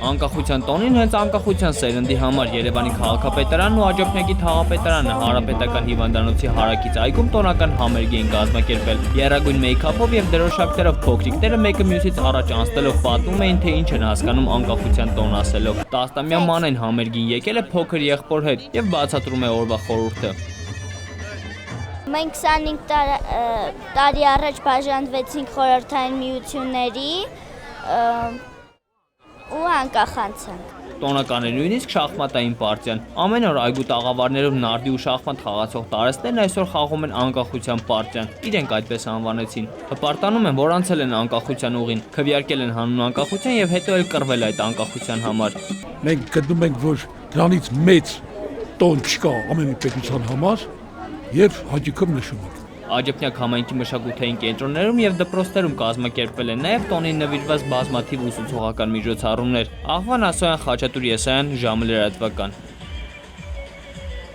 Անկախության տոնին հենց անկախության սերնդի համար Երևանի քաղաքապետարանն ու Աջափնյակի թաղապետարանը Հանրապետական հիվանդանոցի հարակից այգում տոնական համերգ էին կազմակերպել։ Եռագույն մեյքափով եւ դրոշակներով փոքրիկները մեկը մյուսից առաջ անցնելով պատմում էին, թե ինչ են հասկանում անկախության տոն ասելով։ 10-ամյա Մանեն համերգին եկել է փոքր եղբոր հետ եւ բացատրում է օրվա խորհուրդը։ Մենք 25 տարի առաջ բաժանվեցինք խորհրդային միությունների ու անկախանցանք։ Տոնական է նույնիսկ շախմատային պարտիան։ Ամեն օր այգու տաղավարներով նարդի ու շախմատ խաղացող տարեստներն այսօր խաղում են անկախության պարտիան։ Իրենք այդպես անվանեցին։ Հպարտանում են, որ անցել են անկախության ուղին, քվեարկել են հանուն անկախության եւ հետո էլ կռվել այդ անկախության համար։ Մենք գտնում ենք, որ դրանից մեծ տոն չկա ամեն մի պետության համար եւ հաճիկով նշում ենք։ Աջափնյակ համայնքի մշակութային կենտրոններում եւ դպրոցներում կազմակերպվել են նաեւ տոնին նվիրված բազմաթիվ ուսուցողական միջոցառումներ։ Աղվան Ասոյան, Խաչատուր Եսայան, ժամը լրատվական։